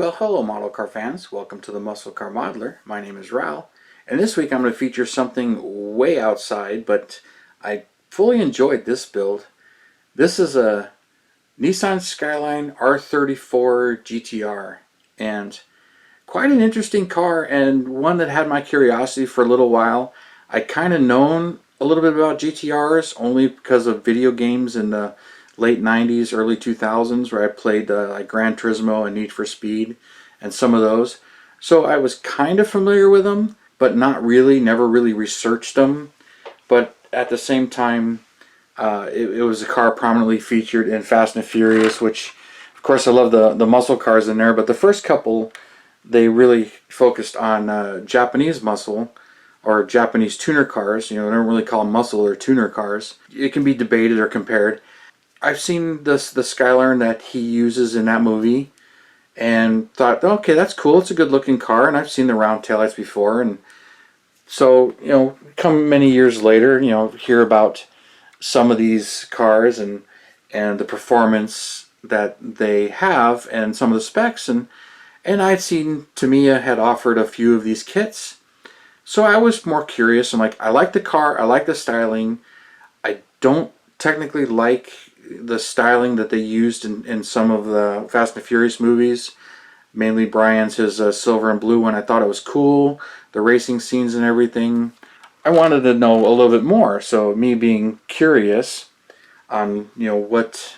Well, hello model car fans. Welcome to the Muscle Car Modeler. My name is Raul, and this week I'm going to feature something way outside, but I fully enjoyed this build. This is a Nissan Skyline R34 Gtr, and quite an interesting car, and one that had my curiosity for a little while. I kind of known a little bit about GTRs only because of video games in the late 90s, early 2000s, where I played like Gran Turismo and Need for Speed and some of those. So I was kind of familiar with them, but not really, never really researched them. But at the same time, it was a car prominently featured in Fast and Furious, which of course I love the muscle cars in there, but the first couple, they really focused on Japanese muscle or Japanese tuner cars. You know, they don't really call them muscle or tuner cars. It can be debated or compared. I've seen the Skyline that he uses in that movie and thought, okay, that's cool. It's a good looking car, and I've seen the round taillights before. And so, you know, come many years later, you know, hear about some of these cars and the performance that they have and some of the specs, and I'd seen Tamiya had offered a few of these kits. So I was more curious. I'm like, I like the car, I like the styling. I don't technically like the styling that they used in some of the Fast and Furious movies, mainly Brian's his silver and blue one. I thought it was cool, the racing scenes and everything. I wanted to know a little bit more, so me being curious on, you know, what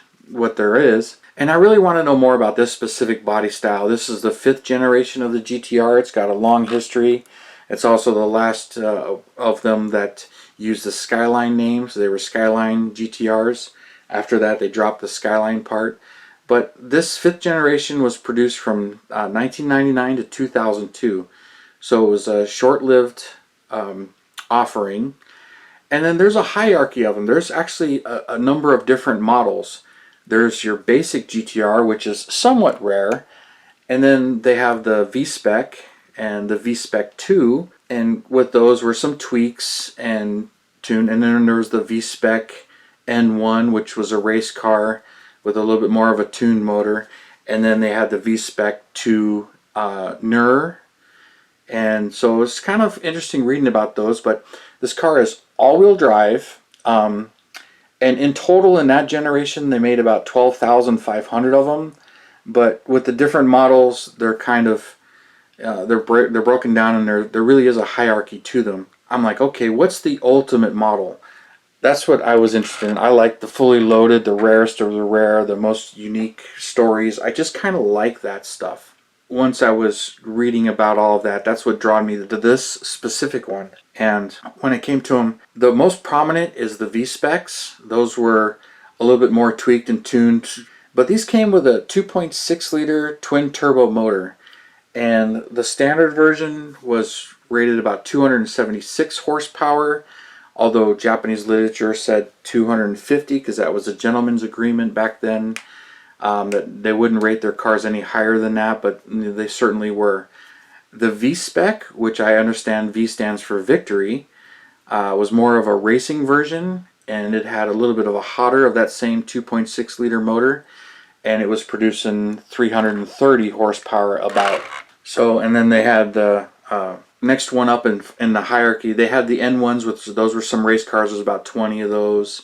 there is, and I really want to know more about this specific body style. This is the 5th generation of the GTR. It's got a long history. It's also the last of them that used the Skyline name, so they were Skyline GTRs. After that, they dropped the Skyline part. But this 5th generation was produced from 1999 to 2002. So it was a short-lived offering. And then there's a hierarchy of them. There's actually a number of different models. There's your basic GTR, which is somewhat rare. And then they have the V-Spec and the V-Spec 2. And with those were some tweaks and tune. And then there was the V-Spec N1, which was a race car with a little bit more of a tuned motor, and then they had the V-Spec 2 NER, and so it's kind of interesting reading about those. But this car is all-wheel drive, and in total in that generation they made about 12,500 of them. But with the different models, they're kind of they're broken down, and there really is a hierarchy to them. I'm like, okay, what's the ultimate model? That's what I was interested in. I like the fully loaded, the rarest of the rare, the most unique stories. I just kind of like that stuff. Once I was reading about all of that, that's what drew me to this specific one. And when it came to them, the most prominent is the V-Specs. Those were a little bit more tweaked and tuned. But these came with a 2.6 liter twin turbo motor. And the standard version was rated about 276 horsepower. Although Japanese literature said 250, because that was a gentleman's agreement back then, that they wouldn't rate their cars any higher than that, but they certainly were. The V-Spec, which I understand V stands for victory, was more of a racing version, and it had a little bit of a hotter of that same 2.6 liter motor, and it was producing 330 horsepower about. So, and then they had the next one up in the hierarchy, they had the N1s, which those were some race cars. There was about 20 of those.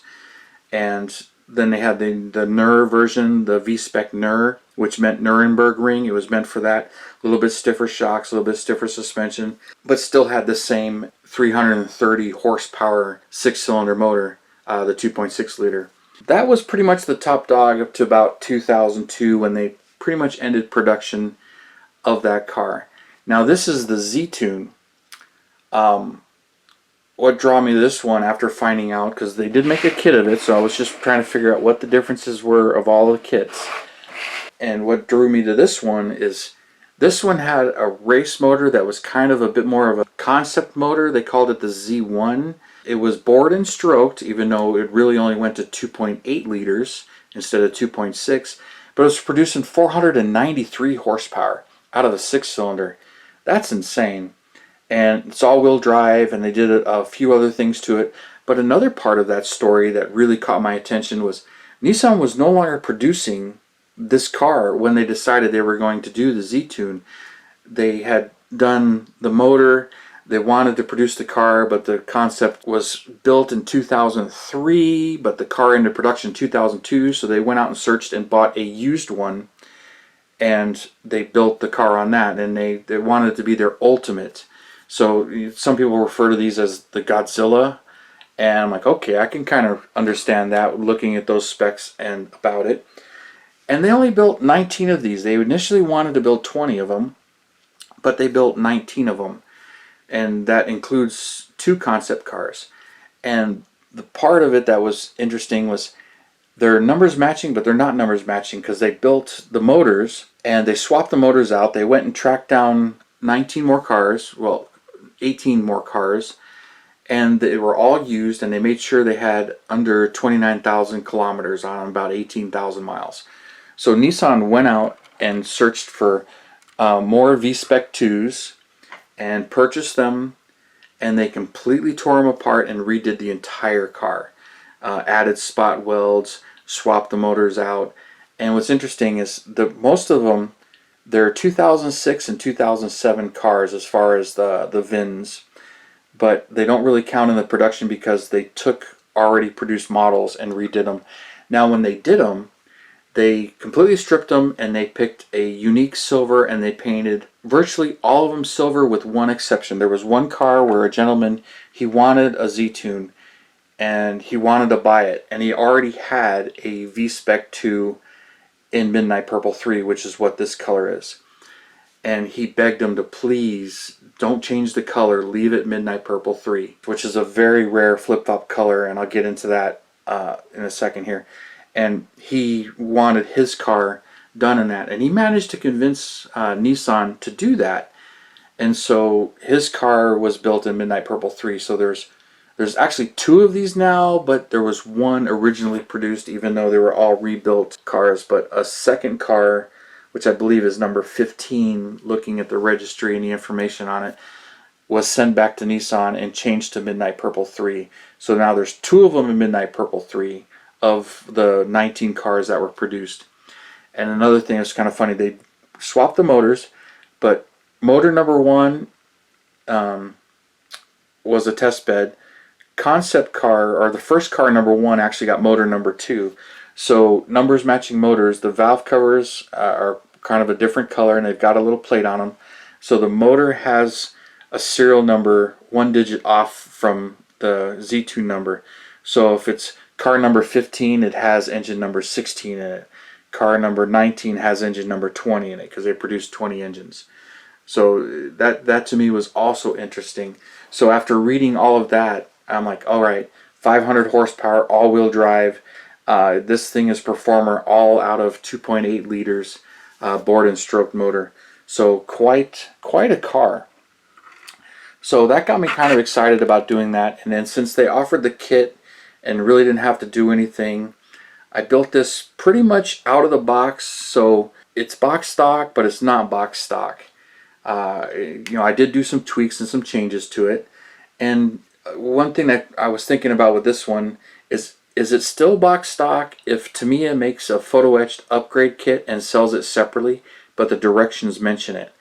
And then they had the NER version, the V-Spec NER, which meant Nuremberg It was meant for that. A little bit stiffer shocks, a little bit stiffer suspension, but still had the same 330 horsepower 6-cylinder motor, the 2.6 liter. That was pretty much the top dog up to about 2002, when they pretty much ended production of that car. Now this is the Z-Tune. What drew me to this one after finding out, because they did make a kit of it, so I was just trying to figure out what the differences were of all the kits. And what drew me to this one is this one had a race motor that was kind of a bit more of a concept motor. They called it the Z1. It was bored and stroked, even though it really only went to 2.8 liters instead of 2.6, but it was producing 493 horsepower out of the 6-cylinder. That's insane. And it's all-wheel drive, and they did a few other things to it. But another part of that story that really caught my attention was Nissan was no longer producing this car, when they decided they were going to do the Z-Tune, they had done the motor. They wanted to produce the car, but the concept was built in 2003, but the car into production in 2002, so they went out and searched and bought a used one, and they built the car on that, and they wanted it to be their ultimate. So some people refer to these as the Godzilla, and I'm like, okay, I can kind of understand that looking at those specs and about it. And they only built 19 of these. They initially wanted to build 20 of them, but they built 19 of them, and that includes 2 concept cars. And the part of it that was interesting was they're numbers matching, but they're not numbers matching, because they built the motors and they swapped the motors out. They went and tracked down 19 more cars, well, 18 more cars, and they were all used, and they made sure they had under 29,000 kilometers on them, about 18,000 miles. So Nissan went out and searched for more V-Spec 2s and purchased them, and they completely tore them apart and redid the entire car. Added spot welds, swapped the motors out, and what's interesting is most of them, they're 2006 and 2007 cars as far as the VINs, but they don't really count in the production because they took already produced models and redid them. Now when they did them, they completely stripped them and they picked a unique silver, and they painted virtually all of them silver with one exception. There was one car where a gentleman, he wanted a Z-Tune and he wanted to buy it, and he already had a V-Spec 2 in Midnight Purple 3, which is what this color is. And he begged him to please don't change the color, leave it Midnight Purple 3, which is a very rare flip-flop color, and I'll get into that in a second here. And he wanted his car done in that, and he managed to convince Nissan to do that, and so his car was built in Midnight Purple 3. So there's actually 2 of these now, but there was one originally produced, even though they were all rebuilt cars. But a second car, which I believe is number 15, looking at the registry and the information on it, was sent back to Nissan and changed to Midnight Purple 3. So now there's 2 of them in Midnight Purple 3 of the 19 cars that were produced. And another thing that's kind of funny, they swapped the motors, but motor number 1 was a test bed. Concept car, or the first car, number 1, actually got motor number 2. So numbers matching motors. The valve covers are kind of a different color, and they've got a little plate on them. So the motor has a serial number 1 digit off from the Z-Tune number. So if it's car number 15, it has engine number 16 in it. Car number 19 has engine number 20 in it, because they produced 20 engines. So that to me was also interesting. So after reading all of that, I'm like, all right, 500 horsepower, all-wheel drive. This thing is performer, all out of 2.8 liters, board and stroke motor. So quite a car. So that got me kind of excited about doing that. And then since they offered the kit and really didn't have to do anything, I built this pretty much out of the box. So it's box stock, but it's not box stock. I did do some tweaks and some changes to it. And one thing that I was thinking about with this one is it still box stock if Tamiya makes a photo etched upgrade kit and sells it separately, but the directions mention it?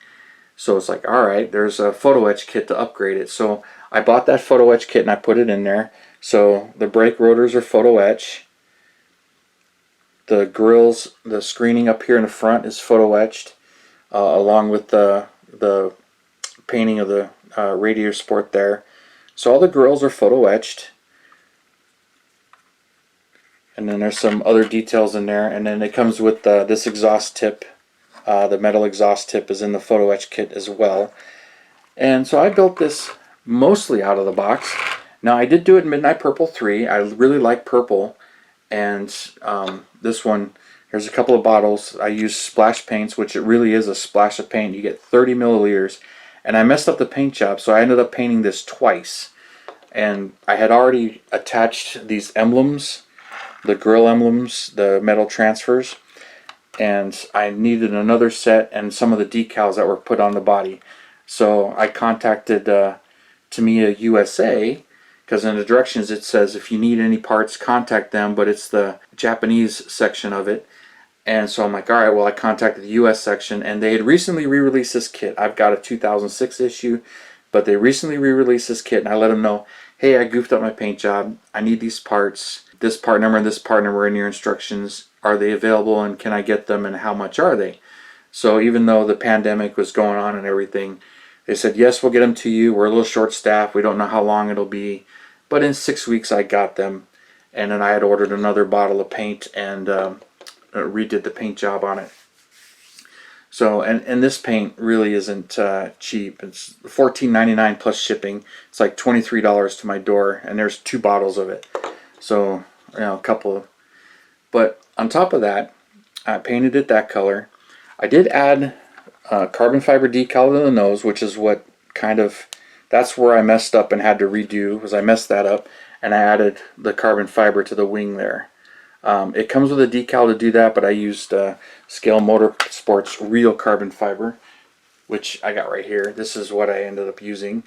So it's like, all right, there's a photo etch kit to upgrade it. So I bought that photo etch kit and I put it in there. So the brake rotors are photo etch. The grills, the screening up here in the front is photo etched, along with the painting of the radiator support there. So all the grills are photo etched. And then there's some other details in there. And then it comes with this exhaust tip. The metal exhaust tip is in the photo etch kit as well. And so I built this mostly out of the box. Now I did do it in Midnight Purple 3. I really like purple. And this one, here's a couple of bottles. I used splash paints, which it really is a splash of paint. You get 30 milliliters. And I messed up the paint job, so I ended up painting this twice. And I had already attached these emblems, the grill emblems, the metal transfers, and I needed another set and some of the decals that were put on the body. So I contacted Tamiya USA, because in the directions it says if you need any parts, contact them, but it's the Japanese section of it. And so I'm like, all right, well, I contacted the US section, and they had recently re-released this kit. I've got a 2006 issue, but they recently re-released this kit, and I let them know, hey, I goofed up my paint job. I need these parts. This part number and this part number in your instructions. Are they available, and can I get them, and how much are they? So even though the pandemic was going on and everything, they said, yes, we'll get them to you. We're a little short-staffed. We don't know how long it'll be. But in 6 weeks, I got them. And then I had ordered another bottle of paint and redid the paint job on it. So, and this paint really isn't cheap. It's $14.99 plus shipping. It's like $23 to my door, and there's 2 bottles of it. So, you know, a couple. But on top of that, I painted it that color. I did add carbon fiber decal to the nose, which is what kind of, that's where I messed up and had to redo, was I messed that up, and I added the carbon fiber to the wing there. It comes with a decal to do that, but I used Scale Motorsports real carbon fiber, which I got right here. This is what I ended up using,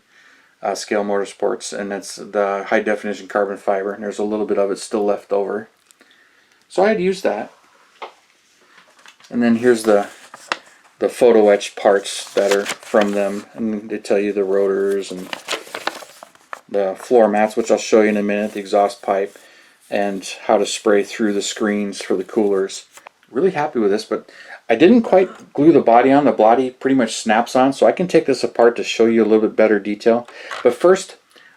Scale Motorsports, and that's the high definition carbon fiber, and there's a little bit of it still left over. So I had used that. And then here's the photo etch parts that are from them, and they tell you the rotors and the floor mats, which I'll show you in a minute, the exhaust pipe, and how to spray through the screens for the coolers. Really happy with this, but I didn't quite glue the body on. The body pretty much snaps on, so I can take this apart to show you a little bit better detail. But first,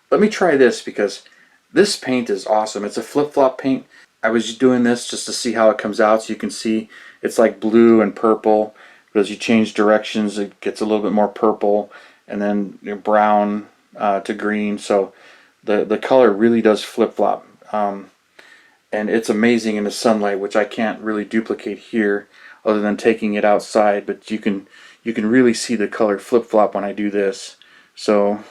let me try this, because this paint is awesome. It's a flip-flop paint. I was doing this just to see how it comes out, so you can see it's like blue and purple. But as you change directions, it gets a little bit more purple, and then brown to green. So the color really does flip-flop. And it's amazing in the sunlight, which I can't really duplicate here other than taking it outside, but you can really see the color flip-flop when I do this. So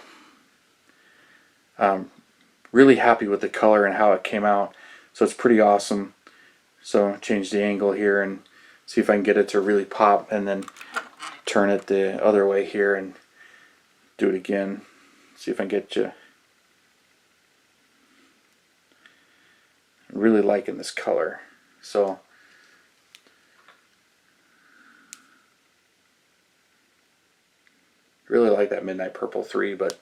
really happy with the color and how it came out. So it's pretty awesome. So change the angle here and see if I can get it to really pop, and then turn it the other way here and do it again. See if I can get you. Really liking this color. So really like that Midnight Purple 3, but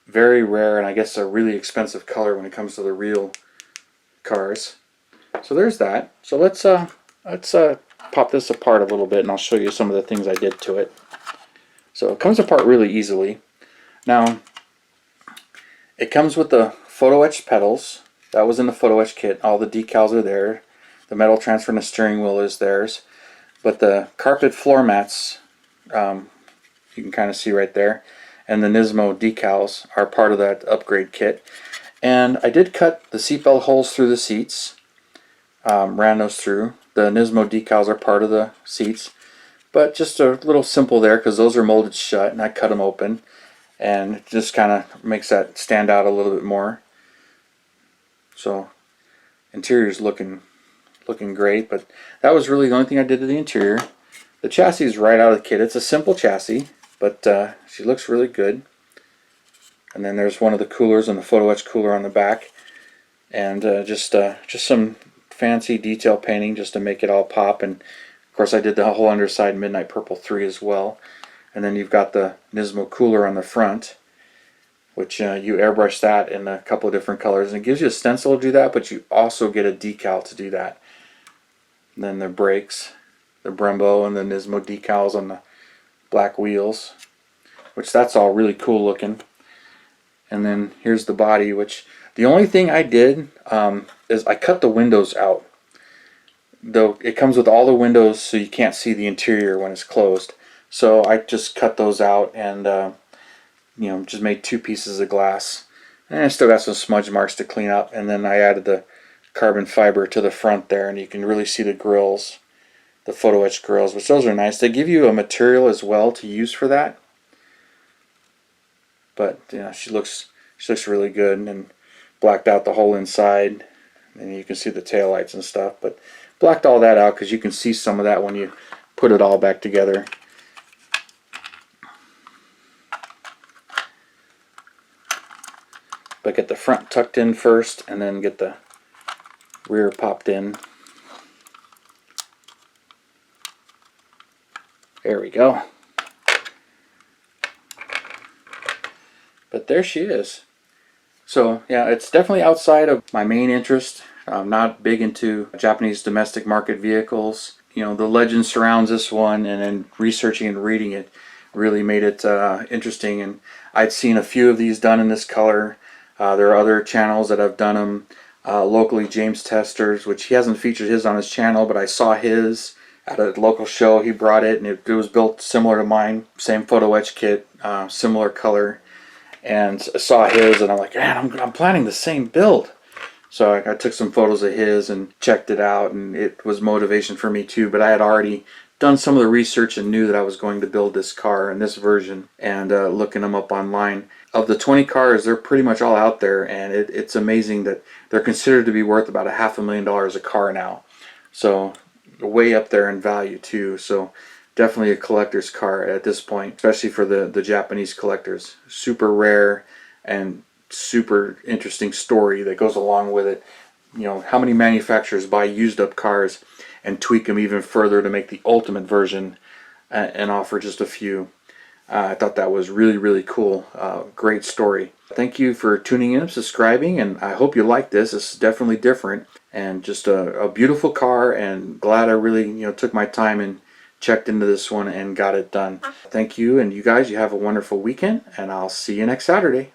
very rare, and I guess a really expensive color when it comes to the real cars. So there's that. So let's pop this apart a little bit, and I'll show you some of the things I did to it. So it comes apart really easily. Now it comes with the photo etched pedals. That was in the photo etch kit. All the decals are there. The metal transfer and the steering wheel is theirs. But the carpet floor mats, you can kind of see right there, and the Nismo decals are part of that upgrade kit. And I did cut the seatbelt holes through the seats. Ran those through. The Nismo decals are part of the seats. But just a little simple there, because those are molded shut, and I cut them open. And it just kind of makes that stand out a little bit more. So interior's looking great, but that was really the only thing I did to the interior. The chassis is right out of the kit. It's a simple chassis, but she looks really good. And then there's one of the coolers and the photo etch cooler on the back, and just some fancy detail painting just to make it all pop. And of course I did the whole underside Midnight Purple 3 as well. And then you've got the Nismo cooler on the front, which you airbrush that in a couple of different colors, and it gives you a stencil to do that, but you also get a decal to do that. And then the brakes, the Brembo and the Nismo decals on the black wheels, which that's all really cool looking. And then here's the body, which the only thing I did is I cut the windows out. Though it comes with all the windows, so you can't see the interior when it's closed. So I just cut those out and you know, just made 2 pieces of glass, and I still got some smudge marks to clean up. And then I added the carbon fiber to the front there, and you can really see the grills, the photo etch grills, which those are nice. They give you a material as well to use for that. But you know, she looks really good, and blacked out the whole inside, and you can see the taillights and stuff. But blacked all that out because you can see some of that when you put it all back together. But get the front tucked in first, and then get the rear popped in. There we go. But there she is. So yeah, it's definitely outside of my main interest. I'm not big into Japanese domestic market vehicles. You know, the legend surrounds this one, and then researching and reading it really made it interesting. And I'd seen a few of these done in this color. There are other channels that have done them. Locally, James Testers, which he hasn't featured his on his channel, but I saw his at a local show. He brought it, and it was built similar to mine. Same photo etch kit, similar color. And I saw his, and I'm like, man, I'm planning the same build. So I took some photos of his and checked it out, and it was motivation for me too. But I had already done some of the research and knew that I was going to build this car in this version, and looking them up online. Of the 20 cars, they're pretty much all out there, and it's amazing that they're considered to be worth about $500,000 a car now. So way up there in value too. So definitely a collector's car at this point, especially for the Japanese collectors. Super rare and super interesting story that goes along with it. You know, how many manufacturers buy used up cars and tweak them even further to make the ultimate version and offer just a few. I thought that was really, really cool. Great story. Thank you for tuning in and subscribing, and I hope you like this. This is definitely different and just a beautiful car, and glad I really took my time and checked into this one and got it done. Thank you, and you guys, you have a wonderful weekend, and I'll see you next Saturday.